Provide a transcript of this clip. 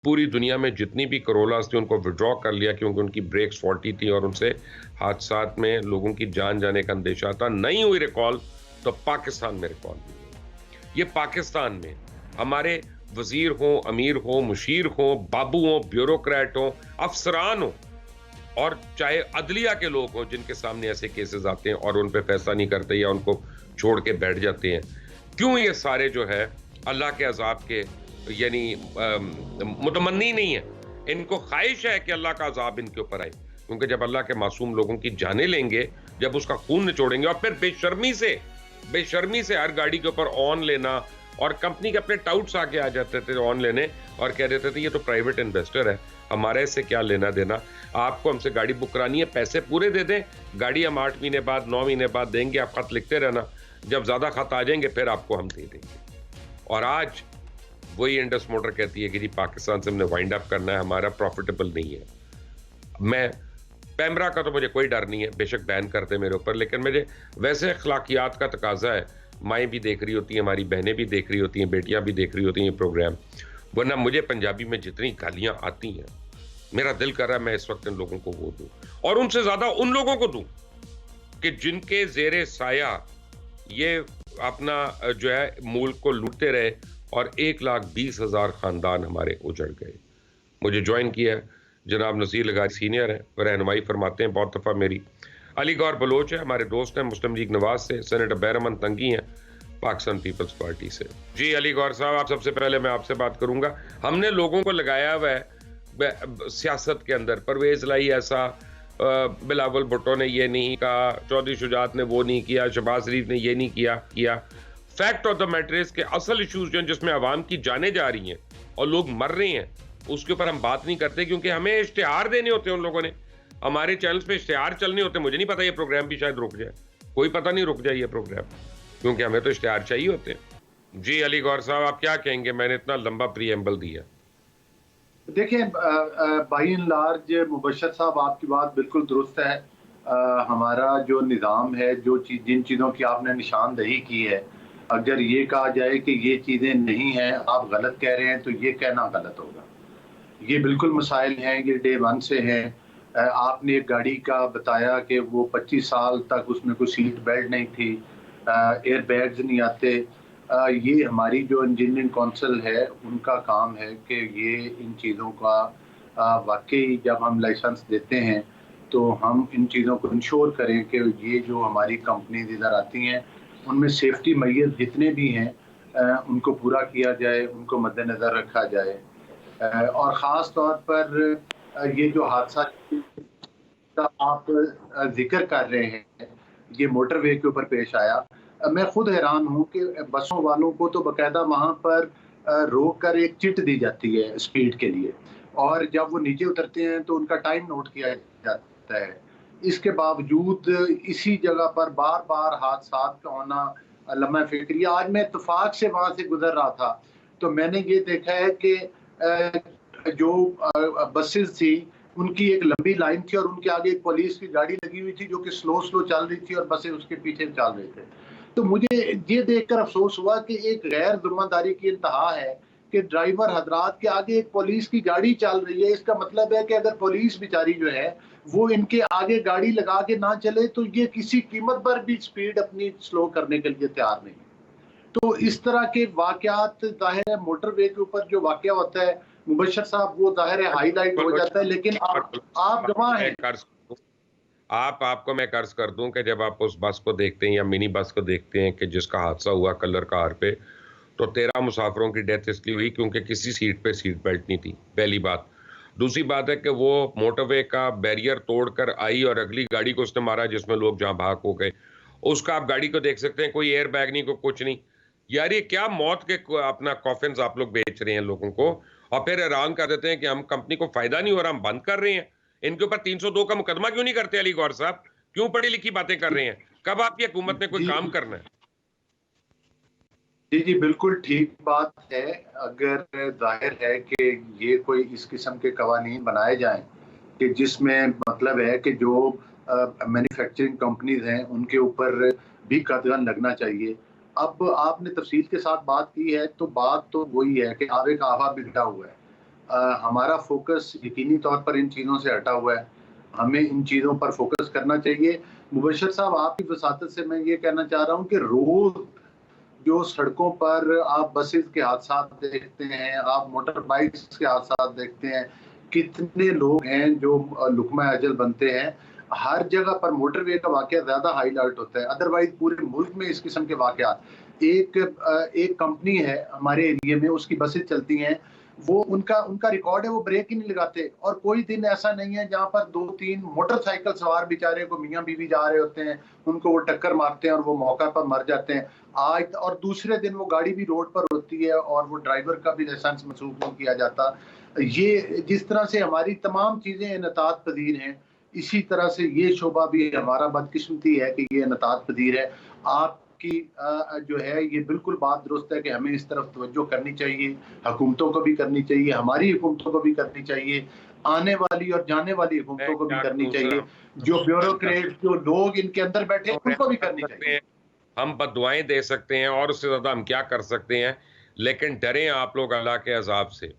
पूरी दुनिया में जितनी भी करोलास थी उनको विड्रॉ कर लिया क्योंकि उनकी ब्रेक्स फॉल्टी थी और उनसे हादसात में लोगों की जान जाने का अंदेशा था। नहीं हुई रिकॉल तो पाकिस्तान में रिकॉल हुई। ये पाकिस्तान में हमारे वजीर हो, अमीर हो, मुशीर हो, बाबू हो, ब्यूरोक्रेट हो, अफसरान हो और चाहे अदलिया के लोग हों जिनके सामने ऐसे केसेस आते हैं और उन पे फैसला नहीं करते या उनको छोड़ के बैठ जाते हैं। क्यों ये सारे जो है अल्लाह के अजाब के यानी मुतमन्नी नहीं है। इनको ख्वाहिश है कि अल्लाह का अजाब इनके ऊपर आए, क्योंकि जब अल्लाह के मासूम लोगों की जानें लेंगे, जब उसका खून निचोड़ेंगे और फिर बेशर्मी से हर गाड़ी के ऊपर ऑन लेना, और कंपनी के अपने टाउट्स आगे आ जाते थे ऑन लेने और कह देते थे ये तो प्राइवेट इन्वेस्टर है, हमारे इससे क्या लेना देना, आपको हमसे गाड़ी बुक करानी है, पैसे पूरे दे दें, गाड़ी हम 8 महीने बाद 9 महीने बाद देंगे, आप खत लिखते रहना, जब ज्यादा खत आ जाएंगे फिर आपको हम दे देंगे। और आज वही इंडस मोटर कहती है कि जी पाकिस्तान से हमने वाइंड अप करना है, हमारा प्रॉफिटेबल नहीं है। मैं पैमरा का तो मुझे कोई डर नहीं है, बेशक बैन करते मेरे ऊपर, लेकिन मुझे वैसे अखलाकियात का तकाजा है। माएँ भी देख रही होती हैं, हमारी बहनें भी देख रही होती हैं, बेटियां भी देख रही होती हैं ये प्रोग्राम, वरना मुझे पंजाबी में जितनी गालियां आती हैं मेरा दिल कर रहा है मैं इस वक्त इन लोगों को वो दूं, और उनसे ज्यादा उन लोगों को दूं कि जिनके जेरे साया ये अपना जो है मुल्क को लूटते रहे और 1,20,000 खानदान हमारे उजड़ गए। मुझे ज्वाइन किया है जनाब नज़ीर लगारी, सीनियर है, रहनुमाई फरमाते हैं बहुत दफ़ा मेरी। अली गौर बलोच है, हमारे दोस्त हैं मुस्लिम लीग नवाज से। सेनेटर बैरमन तंगी हैं पाकिस्तान पीपल्स पार्टी से। जी अली गौर साहब, आप सबसे पहले मैं आपसे बात करूंगा। हमने लोगों को लगाया हुआ है सियासत के अंदर, परवेज लाई ऐसा, बिलावल भुट्टो ने ये नहीं कहा, चौधरी शुजात ने वो नहीं किया, शहबाज शरीफ ने ये नहीं किया। Fact of the matter is के असल इश्यूज जो जिसमें आवाम की जाने जा रही हैं और लोग मर रहे हैं उसके ऊपर हम बात नहीं करते, क्योंकि हमें इश्तिहार देने होते हैं। उन लोगों ने हमारे चैनल्स पे इश्तिहार चलने होते हैं। मुझे नहीं पता ये प्रोग्राम भी शायद रुक जाए, कोई पता नहीं रुक जाए ये प्रोग्राम, क्योंकि हमें तो इश्तिहार चाहिए होते हैं। जी अली गौर साहब, आप क्या कहेंगे? मैंने इतना लंबा प्रीएम्बल दिया। देखिए बाई एंड लार्ज मुबशर साहब आपकी बात बिल्कुल दुरुस्त है। हमारा जो निज़ाम है, जिन चीज़ों की आपने निशानदही की है, अगर ये कहा जाए कि ये चीज़ें नहीं हैं, आप गलत कह रहे हैं, तो ये कहना गलत होगा। ये बिल्कुल मसाइल हैं, ये डे वन से हैं। आपने एक गाड़ी का बताया कि वो 25 साल तक उसमें कोई सीट बेल्ट नहीं थी, एयर बैग्स नहीं आते। ये हमारी जो इंजीनियरिंग काउंसिल है उनका काम है कि ये इन चीज़ों का वाकई जब हम लाइसेंस देते हैं तो हम इन चीज़ों को इंश्योर करें कि ये जो हमारी कंपनीज इधर आती हैं उनमें सेफ्टी मेजर जितने भी हैं उनको पूरा किया जाए, उनको मद्देनज़र रखा जाए। और ख़ास तौर पर ये जो हादसा का आप जिक्र कर रहे हैं, ये मोटरवे के ऊपर पेश आया। मैं खुद हैरान हूँ कि बसों वालों को तो बाकायदा वहाँ पर रोक कर एक चिट दी जाती है स्पीड के लिए, और जब वो नीचे उतरते हैं तो उनका टाइम नोट किया जाता है। इसके बावजूद इसी जगह पर बार-बार हादसात का होना लम्हा फ़िक्र। आज मैं इत्तेफ़ाक से वहाँ से गुज़र रहा था, तो मैंने ये देखा है कि जो बसेस थी उनकी एक लंबी लाइन थी और उनके आगे एक पुलिस की गाड़ी लगी हुई थी जो कि स्लो चल रही थी और बसें उसके पीछे चल रहे थे। तो मुझे ये देखकर अफ़सोस हुआ कि एक गैर ज़िम्मेदारी की इंतहा है कि ड्राइवर हज़रात के आगे एक पुलिस की गाड़ी चल रही है। इसका मतलब है कि अगर पुलिस बेचारी जो है वो इनके आगे गाड़ी लगा के ना चले तो ये किसी कीमत पर भी स्पीड अपनी स्लो करने के लिए तैयार नहीं। तो इस तरह के वाक़यात ज़ाहिर है मोटरवे के ऊपर जो वाक़या होता है मुबशर साहब, वो ज़ाहिर है हाईलाइट हो जाता है, लेकिन आप गवाह हैं। आपको मैं कर्ज कर दूं कि जब आप उस बस को देखते हैं या मिनी बस को देखते हैं कि जिसका हादसा हुआ कलर कार पे, तो 13 मुसाफिरों की डेथ इसलिए हुई क्योंकि किसी सीट पे सीट बेल्ट नहीं थी, पहली बात। दूसरी बात है कि वो मोटरवे का बैरियर तोड़कर आई और अगली गाड़ी को उसने मारा जिसमें लोग जहां भाग हो गए। उसका आप गाड़ी को देख सकते हैं, कोई एयर बैग नहीं, कोई कुछ नहीं। यार ये क्या मौत के अपना कॉफिन्स आप लोग बेच रहे हैं लोगों को, और फिर ऐलान कर देते हैं कि हम कंपनी को फायदा नहीं हो रहा, हम बंद कर रहे हैं। इनके ऊपर 302 का मुकदमा क्यों नहीं करते अली गौर साहब? क्यों पढ़ी लिखी बातें कर रहे हैं? कब आपकी हुकूमत ने कोई जी काम करना है? जी जी, बिल्कुल ठीक बात है। अगर जाहिर है कि ये कोई इस किस्म के कवानीन बनाए जाएं कि जिसमें मतलब है कि जो मैन्युफैक्चरिंग कंपनीज हैं उनके ऊपर भी कदगन लगना चाहिए। अब आपने तफसील के साथ बात की है तो बात तो वही है कि आवे का आवा बिगड़ा हुआ है। हमारा फोकस यकीनी तौर पर इन चीज़ों से हटा हुआ है। हमें इन चीज़ों पर फोकस करना चाहिए। मुबश्शिर साहब, आपकी वसातत से मैं ये कहना चाह रहा हूँ कि रोज़ जो सड़कों पर आप बसेस के हादसात देखते हैं, आप मोटर बाइक्स के हादसात देखते हैं, कितने लोग हैं जो लुक़मा अजल बनते हैं। हर जगह पर मोटरवे का वाक़या ज़्यादा हाइलाइट होता है, अदरवाइज़ पूरे मुल्क में इस किस्म के वाक़यात। एक कंपनी है हमारे एरिया में, उसकी बसें चलती हैं, वो उनका उनका रिकॉर्ड है, वो ब्रेक ही नहीं लगाते और कोई दिन ऐसा नहीं है जहाँ पर 2-3 मोटरसाइकिल सवार बेचारे को मियाँ-बीवी जा रहे होते हैं, उनको वो टक्कर मारते हैं और वो मौका पर मर जाते हैं। आज और दूसरे दिन वो गाड़ी भी रोड पर होती है और वो ड्राइवर का भी लाइसेंस मंसूख नहीं किया जाता। ये जिस तरह से हमारी तमाम चीज़ें इनअतात पज़ीर हैं, इसी तरह से ये शोबा भी हमारा बदकिस्मती है कि ये इनअतात पज़ीर है। आपकी जो है ये बिल्कुल बात दुरुस्त है कि हमें इस तरफ तवज्जो करनी चाहिए, हुकूमतों को भी करनी चाहिए, हमारी हुकूमतों को भी करनी चाहिए, आने वाली और जाने वाली मैं हुकूमतों को भी क्या करनी करूँ सर, चाहिए, हम जो कर ब्यूरोक्रेट, जो लोग इनके अंदर बैठे हैं, उनको भी कर करनी सकते चाहिए। हैं, हम बद्दुआएँ दे सकते हैं और उससे ज़्यादा हम क्या कर सकते हैं, लेकिन डरें आप लोग अल्लाह के अज़ाब से।